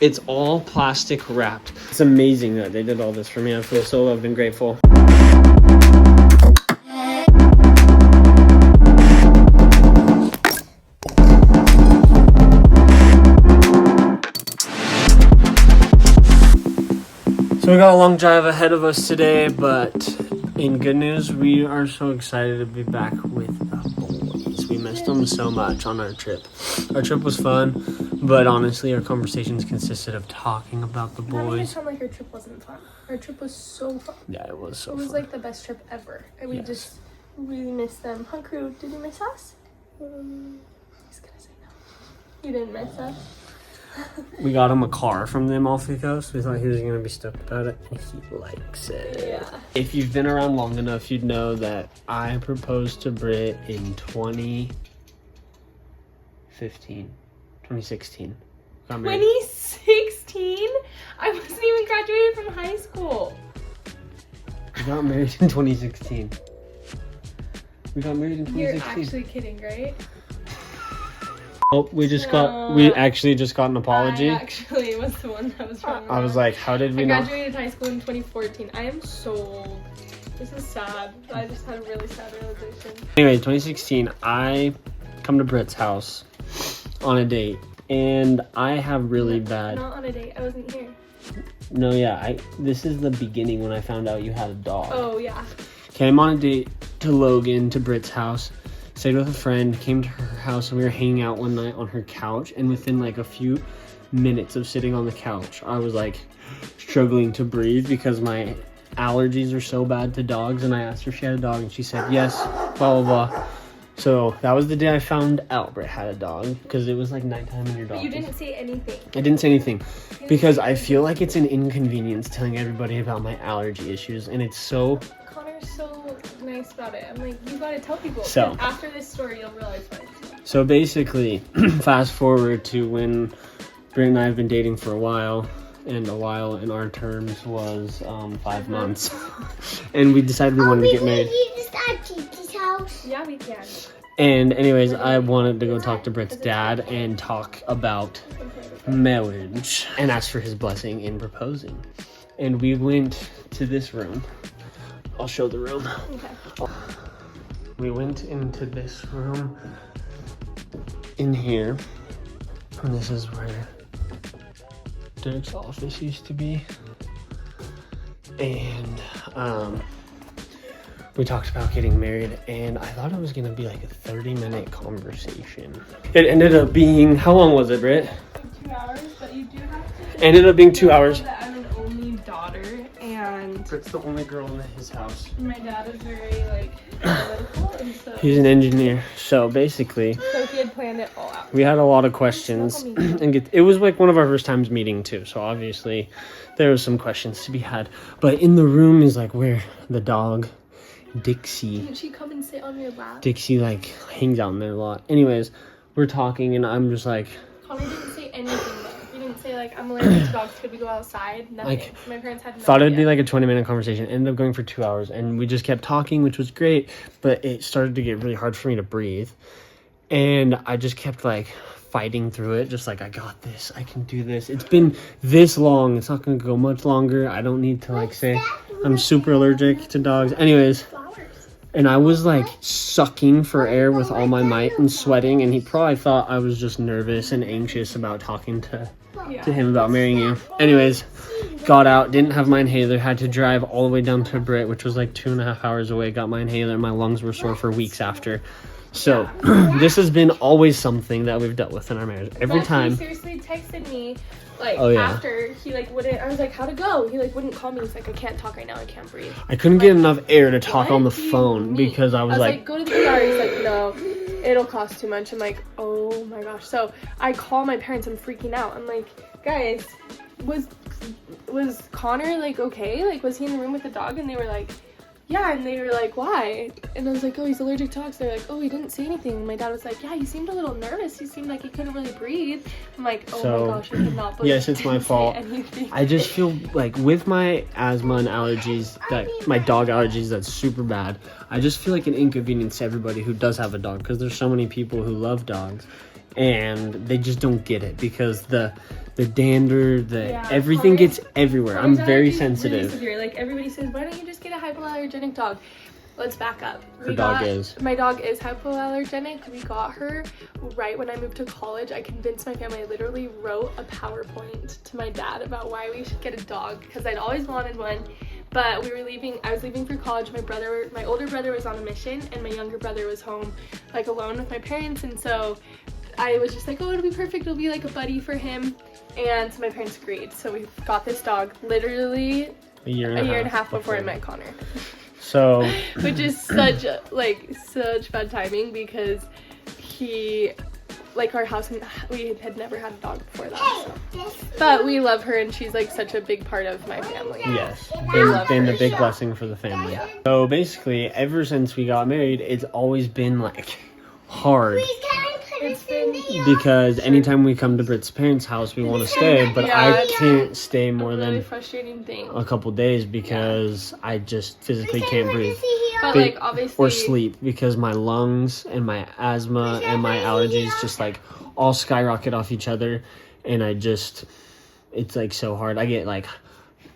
It's all plastic wrapped. It's amazing that they did all this for me. I feel so loved and grateful. So we got a long drive ahead of us today, but in good news, we are so excited to be back with the boys. We missed them so much on our trip. Our trip was fun, but honestly, our conversations consisted of talking about the Not even boys. sound like our trip wasn't fun. Our trip was so fun. Yeah, it was so It was fun. like the best trip ever. And we Yes. just really missed them. Huh, crew, did you miss us? He's gonna say no. You didn't miss us? We got him a car from the Amalfi Coast. We thought he was going to be stoked about it, and he likes it. Yeah. If you've been around long enough, you'd know that I proposed to Britt in 2016. Got married. 2016? I wasn't even graduated from high school. We got married in 2016. We got married in 2016. You're actually kidding, right? Oh, we actually just got an apology. I actually was the one that was wrong. I was like, how did we I not? graduated high school in 2014. I am so old. This is sad. I just had a really sad realization. Anyway, 2016, I come to Britt's house on a date, and I have really bad. Not on a date. I wasn't here. No, yeah, this is the beginning when I found out you had a dog. Oh, yeah. Came on a date to Logan, to Britt's house. Stayed with a friend, came to her house, and we were hanging out one night on her couch. And within like a few minutes of sitting on the couch, I was like struggling to breathe because my allergies are so bad to dogs. And I asked her if she had a dog, and she said yes, blah, blah, blah. So that was the day I found out Britt had a dog, because it was like nighttime and your dog. But you didn't say anything. I didn't say anything because I feel like it's an inconvenience telling everybody about my allergy issues, and it's so... Connor's so nice about it. I'm like, you gotta tell people. So- After this story, you'll realize why. So basically, fast forward to when Britt and I have been dating for a while, and a while in our terms was 5 months, and we decided we wanted to get married. Yeah, we can. And anyways, I wanted to go talk to Britt's dad and talk about marriage and ask for his blessing in proposing. And we went to this room. I'll show the room. Okay. We went into this room in here, and this is where Derek's office used to be. And we talked about getting married, and I thought it was gonna be like a 30-minute conversation. It ended up being, how long was it, Britt? Like 2 hours, but you do have to. Ended up being 2 hours. That I'm an only daughter, and Britt's the only girl in his house. my dad is very like analytical, and so He's an engineer, so basically he had planned it all out. we had a lot of questions, and it was like one of our first times meeting too, so obviously there was some questions to be had. But in the room is like where the dog Dixie Didn't she come and sit on your lap? like hangs out in there a lot. Anyways, we're talking, and I'm just like, Connor didn't say anything though. He didn't say like, I'm allergic to dogs, could we go outside? Nothing. Like, My parents had no thought it'd idea. be like a 20-minute conversation. Ended up going for 2 hours, and we just kept talking, which was great, but it started to get really hard for me to breathe, and I just kept like fighting through it, just like, I got this, I can do this. It's been this long, it's not gonna go much longer. I don't need to like say I'm super allergic to dogs. Anyways, and I was like sucking for air with all my might and sweating, and he probably thought I was just nervous and anxious about talking to him about marrying you. Anyways, got out, didn't have my inhaler, had to drive all the way down to Britt, which was like 2.5 hours away, got my inhaler, my lungs were sore for weeks after. So this has been always something that we've dealt with in our marriage. Every time. He seriously texted me like Oh, yeah. after he like wouldn't. I was like, how'd it go? He like wouldn't call me. He's like, I can't talk right now. I can't breathe. I couldn't get enough air to talk What on the do you phone mean? because I was like, go to the ER. He's like, no, it'll cost too much. I'm like, oh my gosh. So I call my parents. I'm freaking out. I'm like, guys, was Connor like okay? Like, was he in the room with the dog? And they were like, yeah. And they were like, why? And I was like, oh, he's allergic to dogs. They're like, oh, he didn't say anything. And my dad was like, yeah, he seemed a little nervous. He seemed like he couldn't really breathe. I'm like, oh So, my gosh, I could not believe yes, it's my he didn't say fault. anything. I just feel like with my asthma and allergies, my dog allergies, that's super bad. I just feel like an inconvenience to everybody who does have a dog, because there's so many people who love dogs and they just don't get it, because the the dander, Yeah, everything Connor- gets everywhere. I'm Connor's very allergies sensitive. Really severe. Like everybody says, why don't you just get a hypoallergenic dog? Let's back up. My dog is hypoallergenic. We got her right when I moved to college. I convinced my family. I literally wrote a PowerPoint to my dad about why we should get a dog because I'd always wanted one. But we were leaving. I was leaving for college. My older brother was on a mission, and my younger brother was home, like alone with my parents. And so I was just like, oh, it'll be perfect. It'll be like a buddy for him. And so my parents agreed. So we got this dog literally a year and a half before I met Connor. So, which is such bad timing because he, like our house, we had never had a dog before that. So. But we love her and she's like such a big part of my family. yes, love been her. a big blessing for the family. Yeah. So basically, ever since we got married, it's always been like hard. It's been Because anytime we come to Britt's parents' house, we want to stay, but I can't stay more a really than frustrating thing. a couple days because I just physically can't breathe But like obviously or sleep because my lungs and my asthma and my allergies just like all skyrocket off each other, and it's like so hard. I get like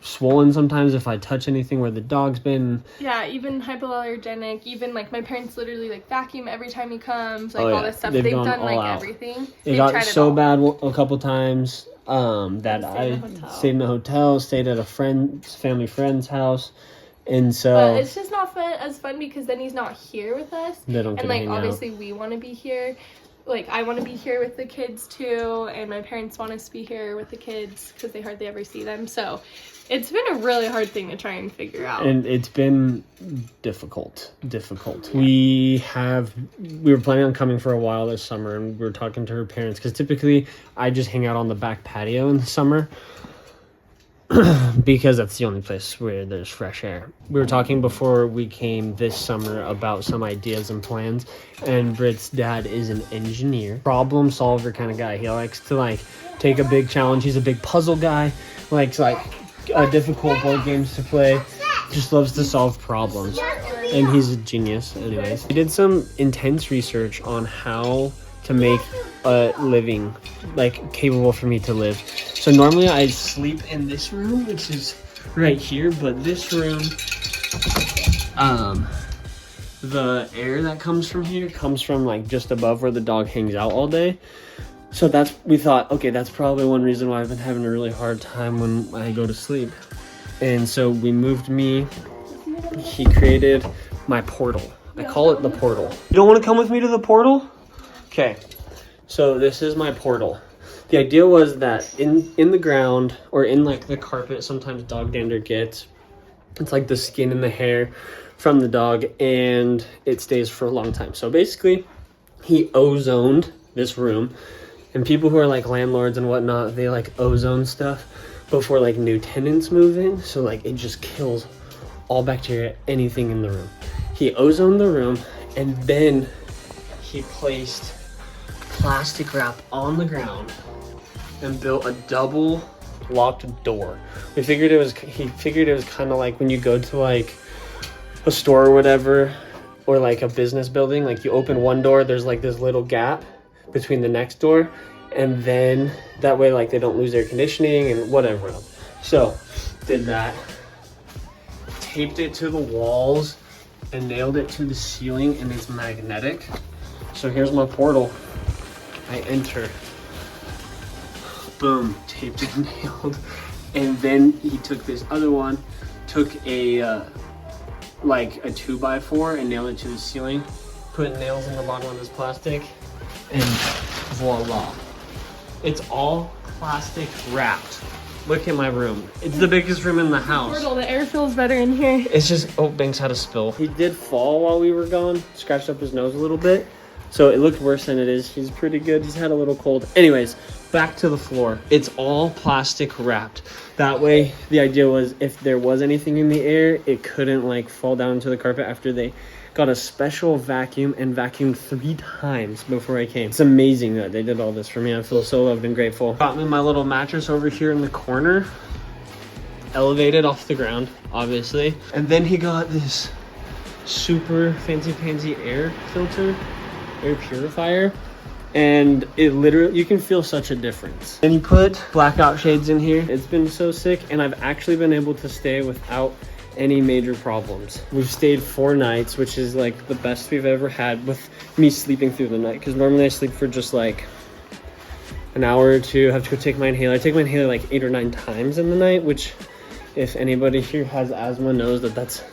swollen sometimes if I touch anything where the dog's been. Yeah, even hypoallergenic, even like my parents literally like vacuum every time he comes, like Oh, yeah. all this stuff. They've They've gone done all like out. everything. It They've got tried so all. bad a couple times that I stayed in a hotel, stayed at a family friend's house, and so But it's just not as fun because then he's not here with us. they don't get And to like hang obviously we want to be here. Like I want to be here with the kids too, and my parents want us to be here with the kids because they hardly ever see them. So it's been a really hard thing to try and figure out. And it's been difficult. We were planning on coming for a while this summer, and we were talking to her parents because typically I just hang out on the back patio in the summer because that's the only place where there's fresh air. We were talking before we came this summer about some ideas and plans, and Britt's dad is an engineer, problem solver kind of guy. He likes to like take a big challenge. He's a big puzzle guy, likes like difficult board games to play, just loves to solve problems, and he's a genius. Anyways, he did some intense research on how to make a living like capable for me to live. So normally I sleep in this room, which is right here, but this room, the air that comes from here comes from like just above where the dog hangs out all day. So we thought, okay, that's probably one reason why I've been having a really hard time when I go to sleep. And so we moved me. He created my portal. I call it the portal. You don't want to come with me to the portal? Okay. So this is my portal. The idea was that in the ground or in like the carpet, sometimes dog dander gets. It's like the skin and the hair from the dog, and it stays for a long time. So basically, he ozoned this room. And people who are like landlords and whatnot, they like ozone stuff before like new tenants move in. So like it just kills all bacteria, anything in the room. He ozoned the room, and then he placed plastic wrap on the ground and built a double locked door. He figured it was kind of like when you go to like a store or whatever, or like a business building, like you open one door, there's like this little gap between the next door, and then that way like they don't lose air conditioning and whatever else. So did that, taped it to the walls and nailed it to the ceiling, and it's magnetic. So here's my portal. I enter, boom, taped and nailed. And then he took this other one, took a like a 2x4 and nailed it to the ceiling, put nails in the bottom of this plastic, and voila. It's all plastic wrapped. Look at my room. It's the biggest room in the house. Portal, the air feels better in here. It's just, oh, Banks had a spill. He did fall while we were gone, scratched up his nose a little bit. So it looked worse than it is. He's pretty good. He's had a little cold. Anyways, back to the floor. It's all plastic wrapped. That way, the idea was if there was anything in the air, it couldn't like fall down to the carpet after they got a special vacuum and vacuumed 3 times before I came. It's amazing that they did all this for me. I feel so loved and grateful. Got me my little mattress over here in the corner, elevated off the ground, obviously. And then he got this super fancy air filter, air purifier. and it literally, you can feel such a difference. And you put blackout shades in here. It's been so sick, and I've actually been able to stay without any major problems. We've stayed 4 nights, which is like the best we've ever had with me sleeping through the night, because normally I sleep for just like an hour or two. I have to go take my inhaler. I take my inhaler like 8 or 9 times in the night, which if anybody here has asthma knows that that's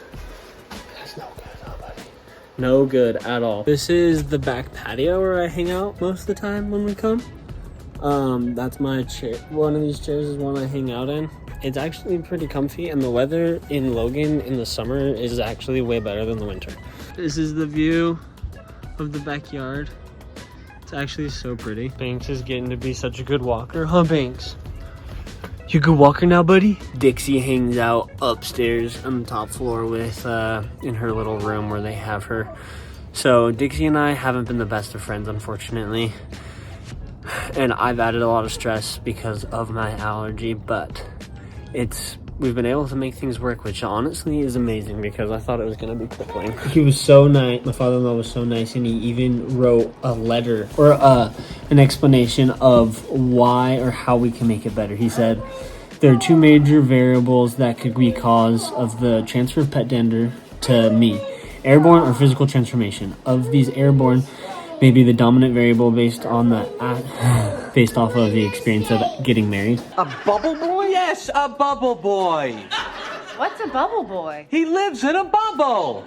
no good, nobody. No good at all. This is the back patio where I hang out most of the time when we come. That's my chair. One of these chairs is one I hang out in. It's actually pretty comfy, and the weather in Logan in the summer is actually way better than the winter. This is the view of the backyard. It's actually so pretty. Banks is getting to be such a good walker, huh, Banks? You a good walker now, buddy? Dixie hangs out upstairs on the top floor with, in her little room where they have her. So Dixie and I haven't been the best of friends, unfortunately. And I've added a lot of stress because of my allergy, but we've been able to make things work, which honestly is amazing because I thought it was going to be crippling. He was so nice. My father-in-law was so nice, and he even wrote a letter or an explanation of why or how we can make it better. He said there are 2 major variables that could be cause of the transfer of pet dander to me: airborne or physical transformation. Of these, airborne may be the dominant variable based off of the experience of getting married. A bubble boy? Yes, a bubble boy. What's a bubble boy? He lives in a bubble.